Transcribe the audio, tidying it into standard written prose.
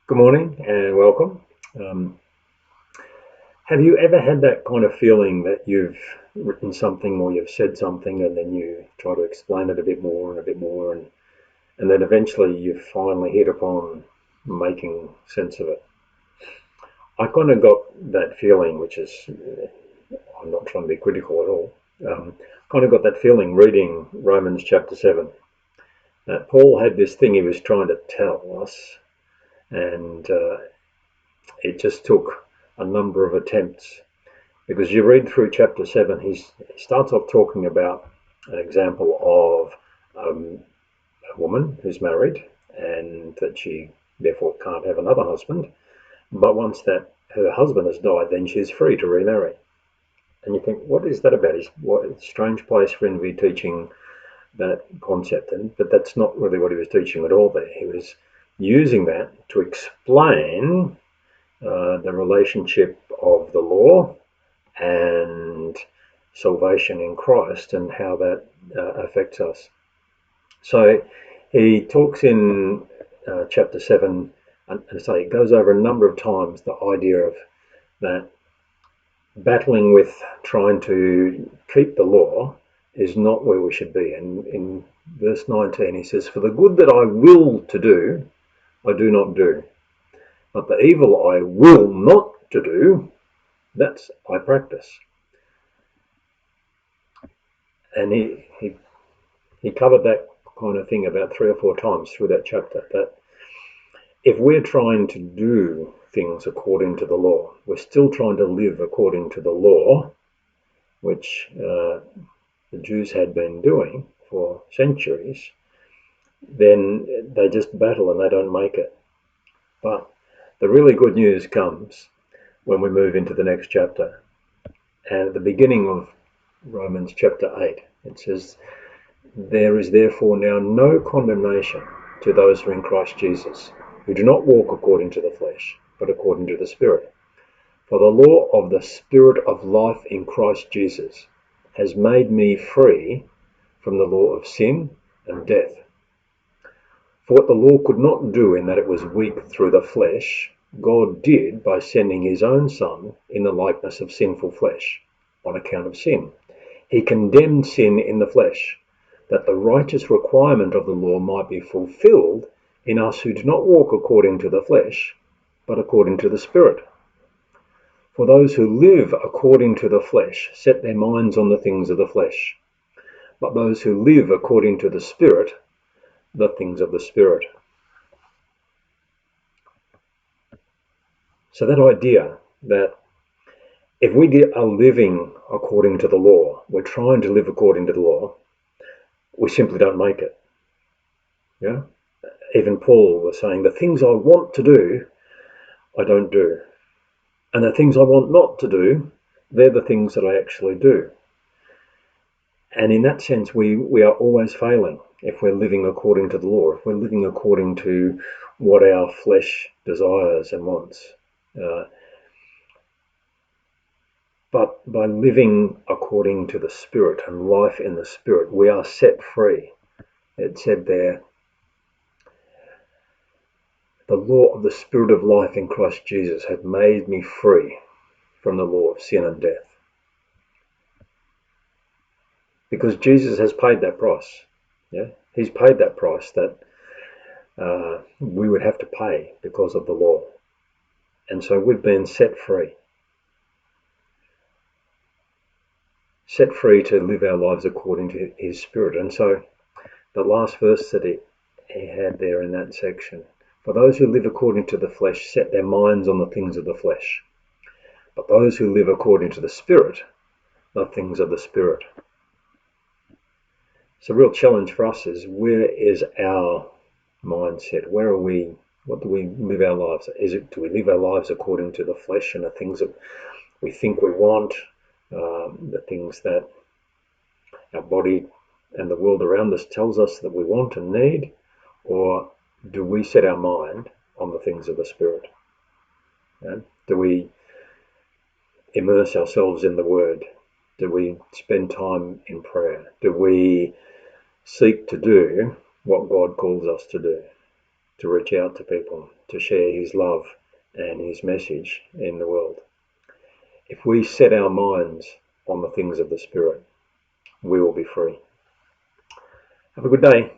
Good morning and welcome. Um, have you ever had that kind of feeling that you've written something or you've said something and then you try to explain it a bit more and a bit more and then eventually you finally hit upon making sense of it? I kind of got that feeling, which is, I'm not trying to be critical at all, kind of got that feeling reading Romans chapter 7. That Paul had this thing he was trying to tell us, and it just took a number of attempts. Because you read through chapter 7, he starts off talking about an example of a woman who's married and that she therefore can't have another husband. But once that her husband has died, then she's free to remarry. And you think, what is that about? What a strange place for him to be teaching that concept. But that's not really what he was teaching at all there. He was using that to explain the relationship of the law and salvation in Christ and how that affects us. So he talks in chapter 7, and so it goes over a number of times the idea of that battling with trying to keep the law is not where we should be. And in verse 19 he says, "For the good that I will to do, I do not do. But the evil I will not to do, that's I practice." And he covered that kind of thing about 3 or 4 times through that chapter. That if we're trying to do things according to the law, we're still trying to live according to the law, which the Jews had been doing for centuries, then they just battle and they don't make it. But the really good news comes when we move into the next chapter. And at the beginning of Romans chapter 8, it says, "There is therefore now no condemnation to those who are in Christ Jesus, who do not walk according to the flesh, but according to the Spirit. For the law of the Spirit of life in Christ Jesus has made me free from the law of sin and death. For what the law could not do in that it was weak through the flesh, God did by sending his own Son in the likeness of sinful flesh, on account of sin. He condemned sin in the flesh, that the righteous requirement of the law might be fulfilled in us who do not walk according to the flesh, but according to the Spirit. For those who live according to the flesh set their minds on the things of the flesh, but those who live according to the Spirit, the things of the Spirit." So that idea that if we are living according to the law, we're trying to live according to the law, we simply don't make it. Yeah. Even Paul was saying, the things I want to do, I don't do. And the things I want not to do, they're the things that I actually do. And in that sense, we are always failing if we're living according to the law, if we're living according to what our flesh desires and wants. But by living according to the Spirit and life in the Spirit, we are set free. It said there, "The law of the Spirit of life in Christ Jesus hath made me free from the law of sin and death." Because Jesus has paid that price. Yeah, he's paid that price that we would have to pay because of the law. And so we've been set free. Set free to live our lives according to his Spirit. And so the last verse that he had there in that section, "For those who live according to the flesh set their minds on the things of the flesh, but those who live according to the Spirit, the things of the Spirit." So a real challenge for us is, where is our mindset? Where are we? What do we live our lives? Do we live our lives according to the flesh and the things that we think we want, the things that our body and the world around us tells us that we want and need? Or do we set our mind on the things of the Spirit? And do we immerse ourselves in the Word? Do we spend time in prayer? Do we seek to do what God calls us to do? to reach out to people, to share his love and his message in the world. If we set our minds on the things of the Spirit, we will be free. Have a good day.